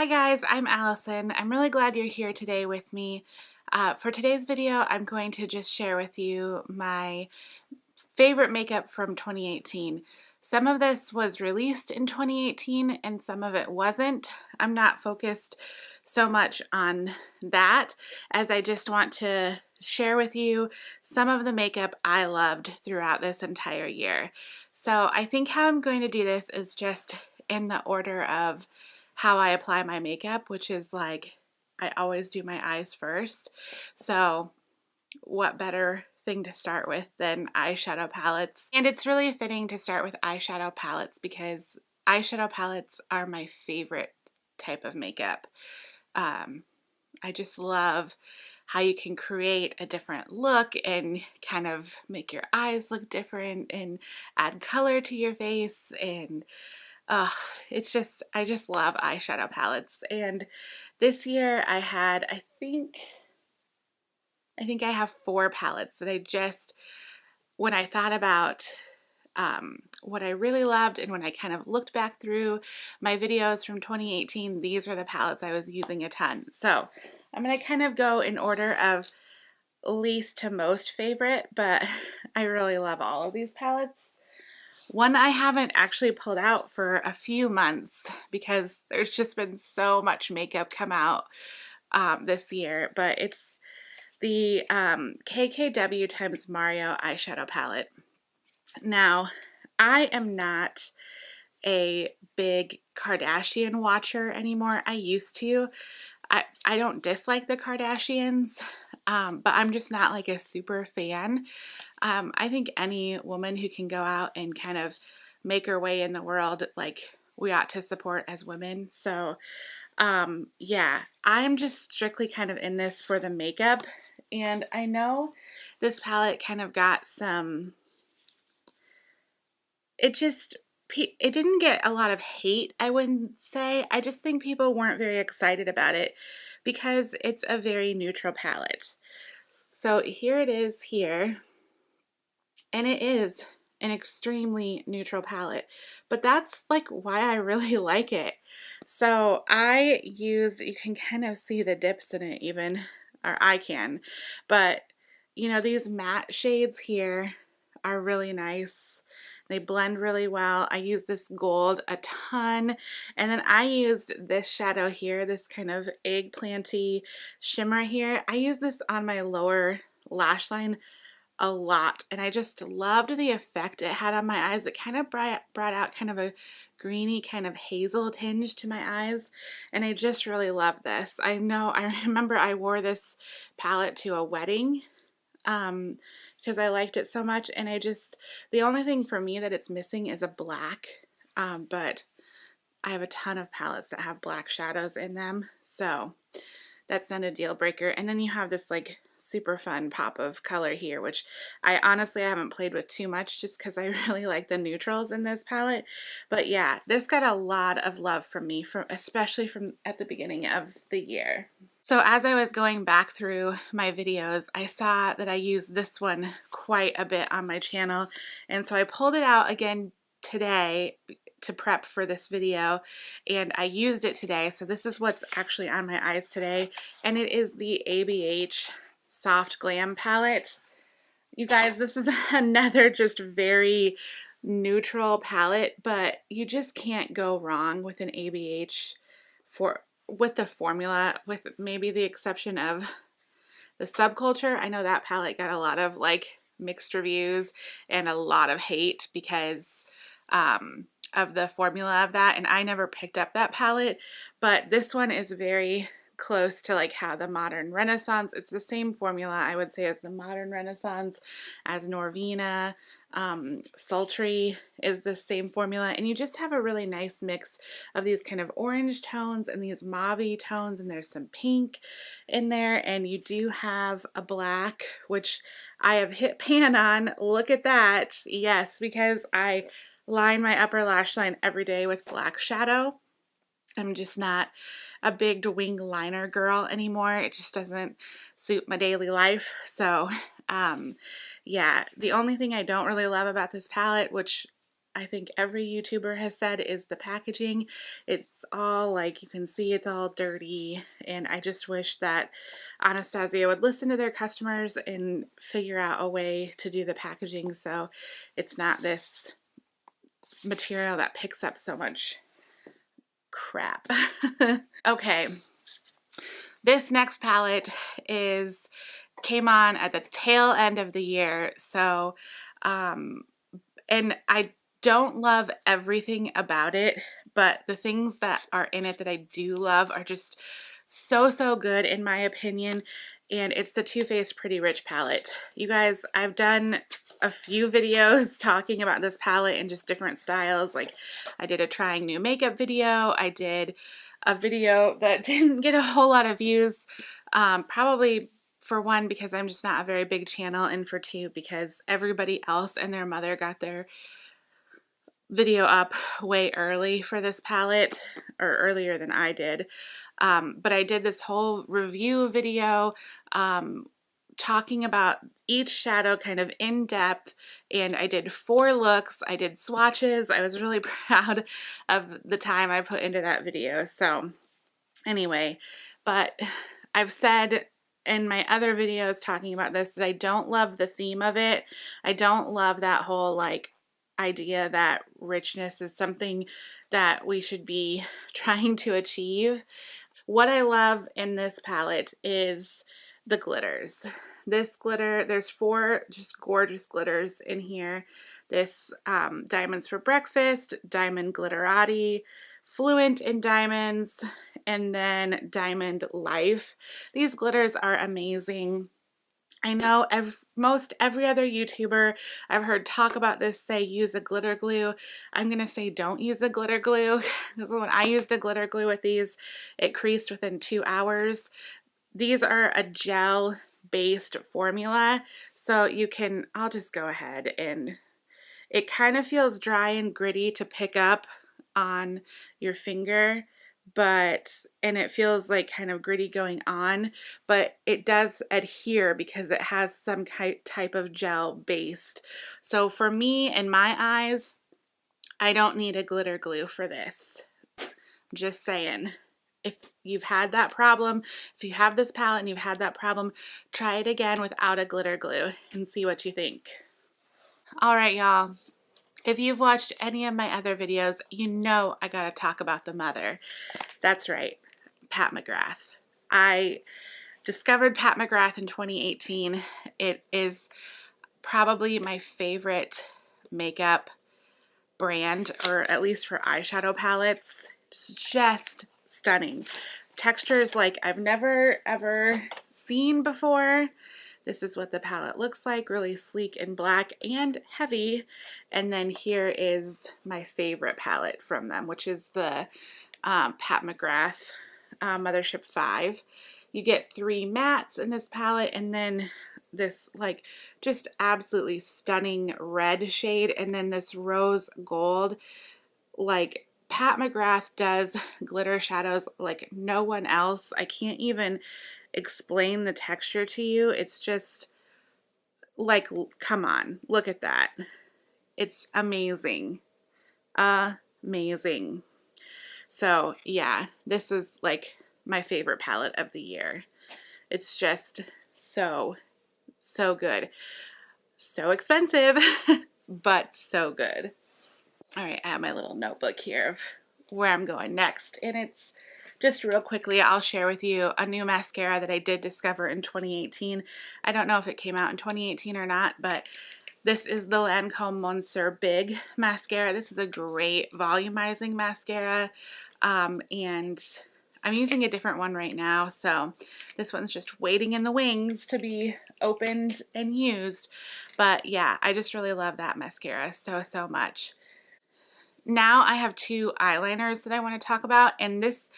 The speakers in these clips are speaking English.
Hi guys, I'm Allison. I'm really glad you're here today with me. For today's video, I'm going to just share with you my favorite makeup from 2018. Some of this was released in 2018 and some of it wasn't. I'm not focused so much on that as I just want to share with you some of the makeup I loved throughout this entire year. So I think how I'm going to do this is just in the order of how I apply my makeup, which is like I always do my eyes first. So what better thing to start with than eyeshadow palettes? And it's really fitting to start with eyeshadow palettes because eyeshadow palettes are my favorite type of makeup. I just love how you can create a different look and kind of make your eyes look different and add color to your face, and it's just, I just love eyeshadow palettes. And this year I had, I think I have 4 palettes that I just, when I thought about what I really loved and when I kind of looked back through my videos from 2018, these are the palettes I was using a ton. So I'm going to kind of go in order of least to most favorite, but I really love all of these palettes. One I haven't actually pulled out for a few months because there's just been so much makeup come out this year, but it's the KKW times Mario eyeshadow palette. Now, I am not a big Kardashian watcher anymore. I used to. I don't dislike the Kardashians, but I'm just not like a super fan. I think any woman who can go out and kind of make her way in the world, like, we ought to support as women. So yeah, I'm just strictly kind of in this for the makeup. And I know this palette kind of got some, it didn't get a lot of hate, I wouldn't say. I just think people weren't very excited about it because it's a very neutral palette. So here it is here, and it is an extremely neutral palette, but that's like why I really like it. So I used, you can kind of see the dips in it even, or I can, but you know, these matte shades here are really nice. They blend really well. I used this gold a ton, and then I used this shadow here, this kind of eggplanty shimmer here. I used this on my lower lash line a lot, and I just loved the effect it had on my eyes. It kind of brought out kind of a greeny kind of hazel tinge to my eyes, and I just really loved this. I remember I wore this palette to a wedding because I liked it so much, and the only thing for me that it's missing is a black, but I have a ton of palettes that have black shadows in them, so that's not a deal breaker. And then you have this like super fun pop of color here, which I honestly haven't played with too much just because I really like the neutrals in this palette. But yeah, this got a lot of love from me, especially from at the beginning of the year. So as I was going back through my videos, I saw that I used this one quite a bit on my channel, and so I pulled it out again today to prep for this video, and I used it today. So this is what's actually on my eyes today, and it is the ABH Soft Glam palette. You guys, this is another just very neutral palette, but you just can't go wrong with an ABH with the formula, with maybe the exception of the Subculture. I know that palette got a lot of like mixed reviews and a lot of hate because of the formula of that, and I never picked up that palette, but this one is very close to like how the Modern Renaissance, it's the same formula I would say as the Modern Renaissance, as Norvina, Sultry is the same formula, and you just have a really nice mix of these kind of orange tones and these mauve tones, and there's some pink in there, and you do have a black, which I have hit pan on. Look at that. Yes, because I line my upper lash line every day with black shadow. I'm just not a big wing liner girl anymore. It just doesn't suit my daily life. So yeah, the only thing I don't really love about this palette, which I think every YouTuber has said is the packaging. It's all like, you can see it's all dirty, and I just wish that Anastasia would listen to their customers and figure out a way to do the packaging so it's not this material that picks up so much crap. Okay, this next palette came on at the tail end of the year, so and I don't love everything about it, but the things that are in it that I do love are just so good in my opinion, and it's the Too Faced Pretty Rich palette. You guys, I've done a few videos talking about this palette in just different styles. Like, I did a trying new makeup video, I did a video that didn't get a whole lot of views, probably for one because I'm just not a very big channel, and for two because everybody else and their mother got their video up way early for this palette, or earlier than I did. But I did this whole review video talking about each shadow kind of in depth, and I did 4 looks, I did swatches. I was really proud of the time I put into that video. So anyway, but I've said in my other videos talking about this that I don't love the theme of it. I don't love that whole like idea that richness is something that we should be trying to achieve. What I love in this palette is the glitters. This glitter, there's 4 just gorgeous glitters in here. This Diamonds for Breakfast, Diamond Glitterati, Fluent in Diamonds, and then Diamond Life. These glitters are amazing. I know most every other YouTuber I've heard talk about this say use a glitter glue. I'm going to say don't use a glitter glue, because when I used a glitter glue with these, it creased within 2 hours. These are a gel based formula, so you can, I'll just go ahead, and it kind of feels dry and gritty to pick up on your finger, and it feels like kind of gritty going on, but it does adhere because it has some type of gel based. So for me, in my eyes, I don't need a glitter glue for this. I'm just saying. If you've had that problem, if you have this palette and you've had that problem, try it again without a glitter glue and see what you think. All right, y'all. If you've watched any of my other videos, you know I gotta talk about the mother. That's right, Pat McGrath. I discovered Pat McGrath in 2018. It is probably my favorite makeup brand, or at least for eyeshadow palettes. It's just stunning. Textures like I've never ever seen before. This is what the palette looks like, really sleek and black and heavy. And then here is my favorite palette from them, which is the Pat McGrath Mothership 5. You get 3 mattes in this palette, and then this like just absolutely stunning red shade, and then this rose gold. Like, Pat McGrath does glitter shadows like no one else. I can't even explain the texture to you. It's just like, come on, look at that. It's amazing. Amazing. So yeah, this is like my favorite palette of the year. It's just so good. So expensive, but so good. All right, I have my little notebook here of where I'm going next, and it's just real quickly, I'll share with you a new mascara that I did discover in 2018. I don't know if it came out in 2018 or not, but this is the Lancome Monsieur Big Mascara. This is a great volumizing mascara, and I'm using a different one right now, so this one's just waiting in the wings to be opened and used. But yeah, I just really love that mascara so much. Now I have 2 eyeliners that I want to talk about, and this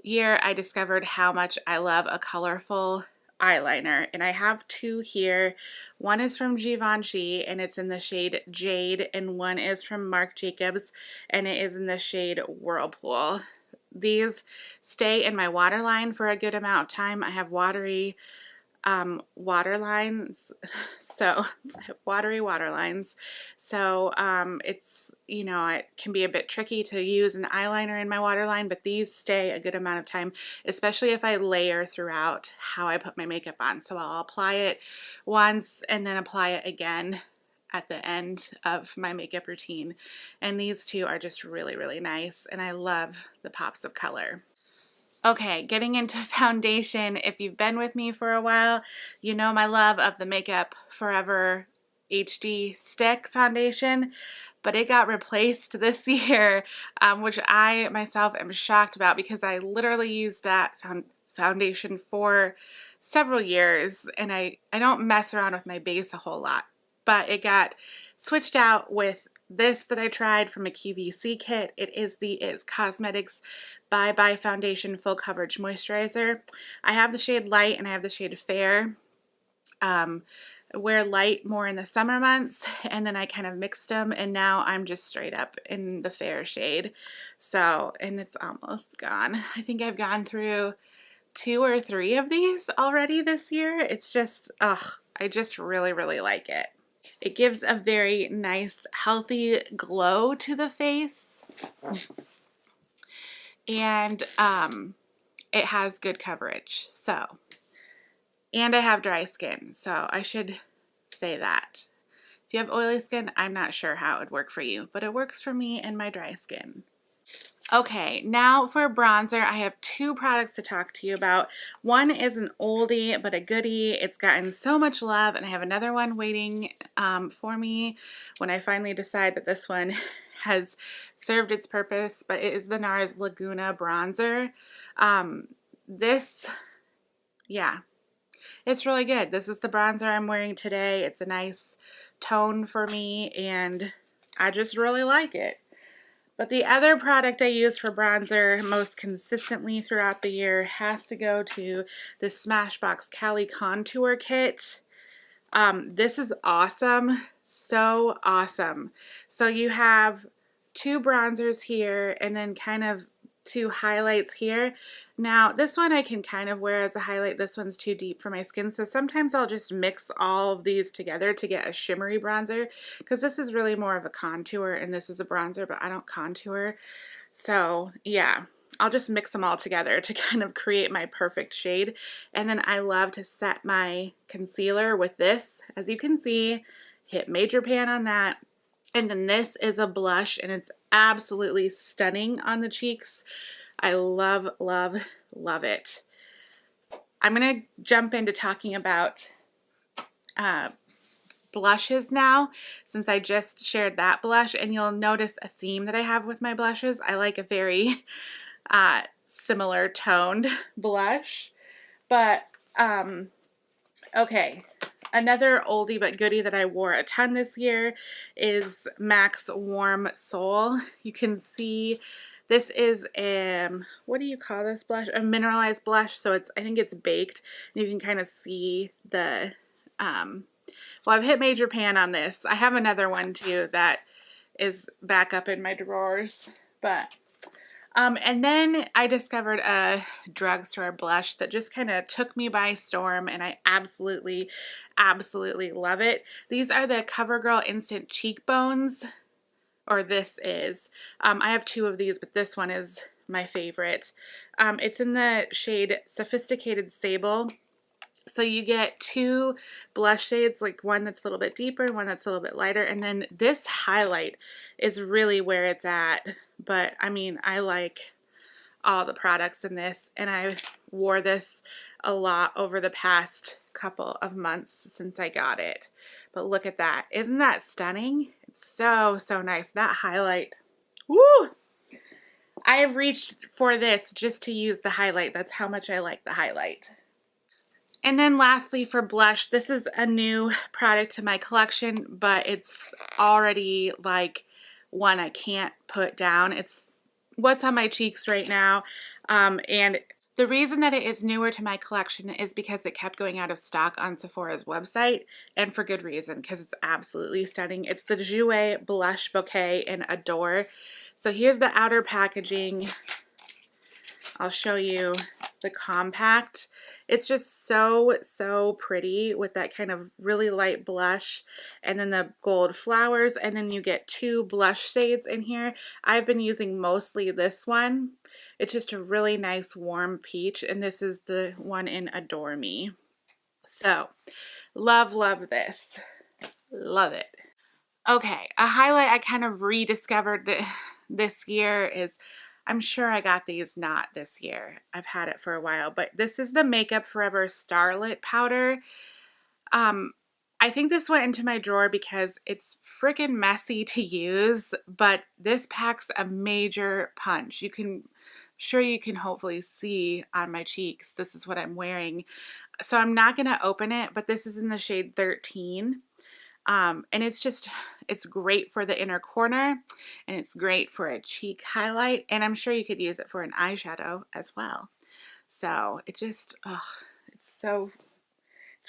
year I discovered how much I love a colorful eyeliner, and I have 2 here. One is from Givenchy, and it's in the shade Jade, and one is from Marc Jacobs, and it is in the shade Whirlpool. These stay in my waterline for a good amount of time. I have watery waterlines, so watery waterlines. So it's, you know, it can be a bit tricky to use an eyeliner in my waterline, but these stay a good amount of time, especially if I layer throughout how I put my makeup on. So I'll apply it once and then apply it again at the end of my makeup routine. And these two are just really, really nice, and I love the pops of color. Okay, getting into foundation. If you've been with me for a while, you know my love of the Makeup Forever HD Stick foundation, but it got replaced this year, which I myself am shocked about because I literally used that foundation for several years, and I don't mess around with my base a whole lot. But it got switched out with this that I tried from a QVC kit. It is the It's Cosmetics Bye Bye Foundation Full Coverage Moisturizer. I have the shade Light and I have the shade Fair. Wear Light more in the summer months, and then I kind of mixed them, and now I'm just straight up in the Fair shade. So, and it's almost gone. I think I've gone through 2 or 3 of these already this year. It's just, I just really, really like it. It gives a very nice, healthy glow to the face. And it has good coverage. So, and I have dry skin, so I should say that. If you have oily skin, I'm not sure how it would work for you, but it works for me and my dry skin. Okay, now for bronzer, I have 2 products to talk to you about. One is an oldie but a goodie. It's gotten so much love, and I have another one waiting for me when I finally decide that this one has served its purpose, but it is the Nars Laguna bronzer. Yeah, it's really good. This is the bronzer I'm wearing today. It's a nice tone for me, and I just really like it. But the other product I use for bronzer most consistently throughout the year has to go to the Smashbox Cali Contour Kit. This is awesome. So awesome. So you have 2 bronzers here and then kind of 2 highlights here. Now this one I can kind of wear as a highlight. This one's too deep for my skin, so sometimes I'll just mix all of these together to get a shimmery bronzer, because this is really more of a contour and this is a bronzer, but I don't contour. So yeah, I'll just mix them all together to kind of create my perfect shade. And then I love to set my concealer with this. As you can see, hit major pan on that. And then this is a blush, and it's absolutely stunning on the cheeks. I love, love, love it. I'm going to jump into talking about blushes now, since I just shared that blush, and you'll notice a theme that I have with my blushes. I like a very similar toned blush. But, okay. Another oldie but goodie that I wore a ton this year is MAC's Warm Soul. You can see this is what do you call this blush? A mineralized blush. So it's, I think it's baked. And you can kind of see the, well, I've hit major pan on this. I have another one too that is back up in my drawers. But and then I discovered a drugstore blush that just kind of took me by storm, and I absolutely, absolutely love it. These are the Covergirl Instant Cheekbones, or this is. I have 2 of these, but this one is my favorite. It's in the shade Sophisticated Sable. So you get 2 blush shades, like one that's a little bit deeper, one that's a little bit lighter, and then this highlight is really where it's at. But I mean, I like all the products in this, and I wore this a lot over the past couple of months since I got it. But look at that. Isn't that stunning? It's so, so nice. That highlight. Woo! I have reached for this just to use the highlight. That's how much I like the highlight. And then lastly for blush, this is a new product to my collection, but it's already like one I can't put down. It's what's on my cheeks right now. And the reason that it is newer to my collection is because it kept going out of stock on Sephora's website, and for good reason, because it's absolutely stunning. It's the Jouer Blush Bouquet in Adore. So here's the outer packaging. I'll show you the compact. It's just so pretty with that kind of really light blush and then the gold flowers, and then you get 2 blush shades in here. I've been using mostly this one. It's just a really nice warm peach, and this is the one in Adore Me. So love this. Love it. Okay, a highlight I kind of rediscovered this year is, I'm sure I got these not this year. I've had it for a while, but this is the Makeup Forever Starlit powder. I think this went into my drawer because it's freaking messy to use, but this packs a major punch. Sure you can hopefully see on my cheeks, this is what I'm wearing. So I'm not going to open it, but this is in the shade 13. And it's great for the inner corner, and it's great for a cheek highlight, and I'm sure you could use it for an eyeshadow as well. So it just, it's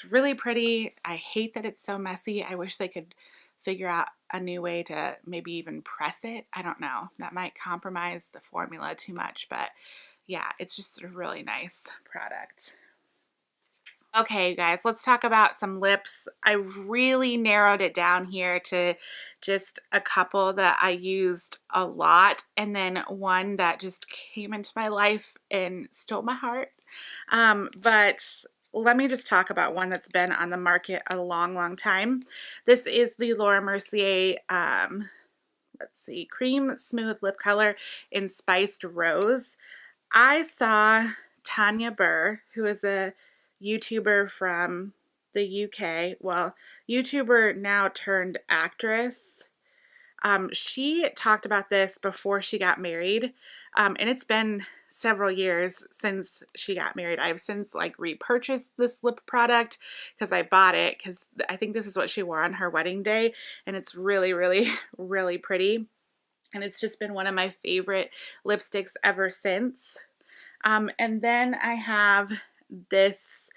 really pretty. I hate that it's so messy. I wish they could figure out a new way to maybe even press it. I don't know. That might compromise the formula too much, but yeah, it's just a really nice product. Okay, you guys, let's talk about some lips. I really narrowed it down here to just a couple that I used a lot, and then one that just came into my life and stole my heart. But let me just talk about one that's been on the market a long time. This is the Laura Mercier, let's see, Cream Smooth Lip Color in Spiced Rose. I saw Tanya Burr, who is a YouTuber from the UK, well, YouTuber now turned actress. She talked about this before she got married, and it's been several years since she got married. I've since like repurchased this lip product because I bought it because I think this is what she wore on her wedding day, and it's really pretty, and it's just been one of my favorite lipsticks ever since. And then I have this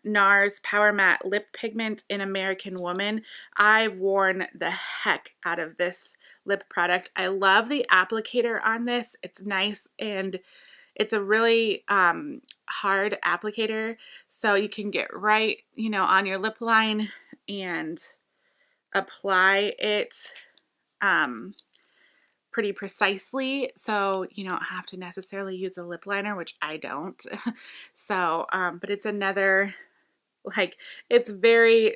Nars Powermatte Lip Pigment in American Woman. I've worn the heck out of this lip product. I love the applicator on this. It's nice, and it's a really hard applicator, so you can get right, on your lip line and apply it pretty precisely, so you don't have to necessarily use a lip liner, which I don't. So, but it's another, like, it's very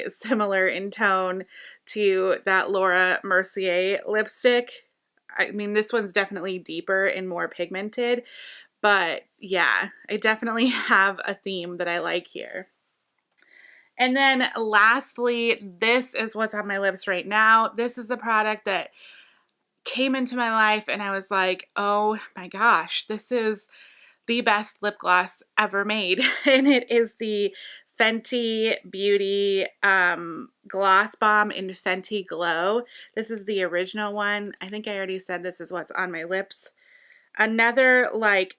similar in tone to that Laura Mercier lipstick. I mean, this one's definitely deeper and more pigmented, but yeah, I definitely have a theme that I like here. And then lastly, this is what's on my lips right now. This is the product that came into my life and I was like, oh my gosh, this is the best lip gloss ever made. And it is the Fenty Beauty Gloss Bomb in Fenty Glow. This is the original one. I think I already said this is what's on my lips. Another, like,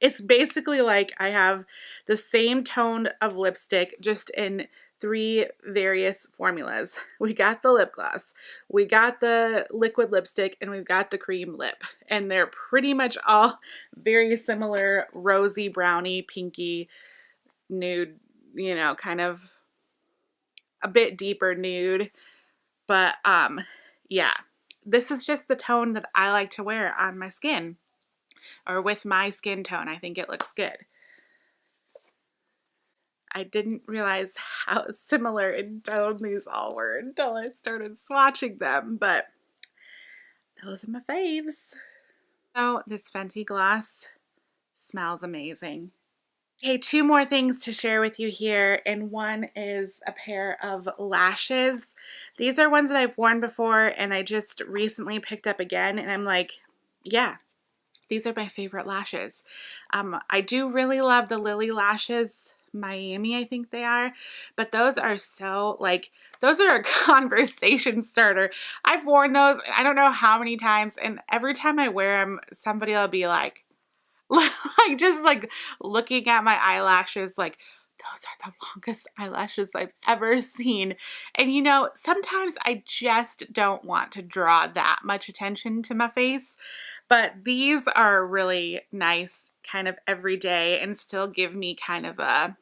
it's basically like I have the same tone of lipstick, just in 3 various formulas. We got the lip gloss, we got the liquid lipstick, and we've got the cream lip. And they're pretty much all very similar, rosy, browny, pinky, nude, kind of a bit deeper nude. But yeah, this is just the tone that I like to wear on my skin, or with my skin tone. I think it looks good. I didn't realize how similar in tone these all were until I started swatching them, but those are my faves. So this Fenty gloss smells amazing. Okay, 2 more things to share with you here, and one is a pair of lashes. These are ones that I've worn before, and I just recently picked up again, and I'm like, yeah, these are my favorite lashes. I do really love the Lily lashes, Miami, I think they are, but those are so, like, those are a conversation starter. I've worn those, I don't know how many times, and every time I wear them, somebody will be like just like looking at my eyelashes, like, those are the longest eyelashes I've ever seen. And you know, sometimes I just don't want to draw that much attention to my face, but these are really nice kind of everyday and still give me kind of a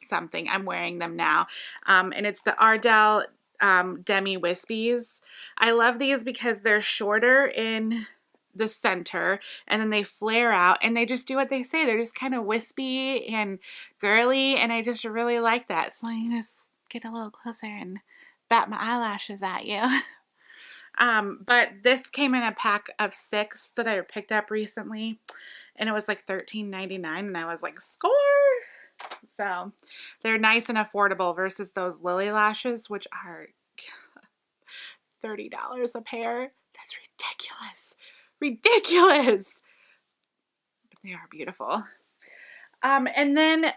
something. I'm wearing them now. And it's the Ardell Demi Wispies. I love these because they're shorter in the center and then they flare out and they just do what they say. They're just kind of wispy and girly, and I just really like that. So I just get a little closer and bat my eyelashes at you. But this came in a pack of 6 that I picked up recently, and it was like $13.99, and I was like, score! So they're nice and affordable versus those Lily lashes, which are $30 a pair. That's ridiculous. Ridiculous. But they are beautiful. And then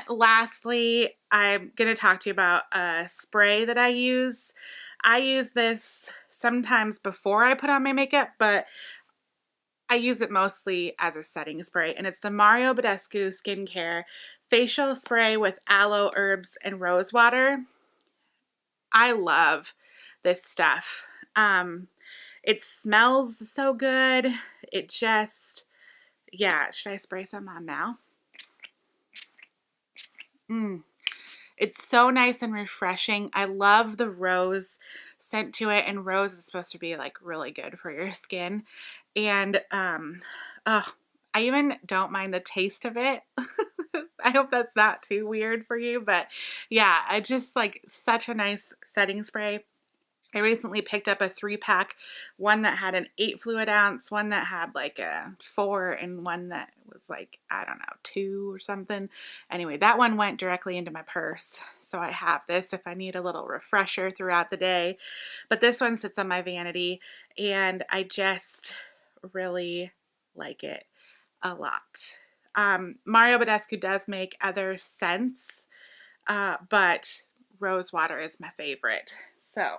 lastly, I'm going to talk to you about a spray that I use. I use this sometimes before I put on my makeup, but I use it mostly as a setting spray, and it's the Mario Badescu Skincare Facial Spray with Aloe, Herbs, and Rose Water. I love this stuff. It smells so good. It just, yeah, should I spray some on now? It's so nice and refreshing. I love the rose scent to it, and rose is supposed to be like really good for your skin. And I even don't mind the taste of it. I hope that's not too weird for you, but yeah, I just like such a nice setting spray. I recently picked up a 3-pack, one that had an 8 fluid ounce, one that had like a 4, and one that was like, I don't know, 2 or something. Anyway, that one went directly into my purse. So I have this if I need a little refresher throughout the day. But this one sits on my vanity, and I just really like it a lot. Mario Badescu does make other scents, but rose water is my favorite. So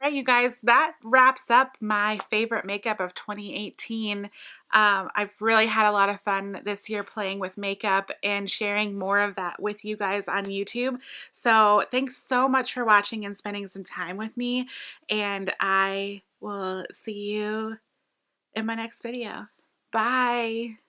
right, you guys, that wraps up my favorite makeup of 2018. I've really had a lot of fun this year playing with makeup and sharing more of that with you guys on YouTube. So thanks so much for watching and spending some time with me, and I will see you in my next video. Bye.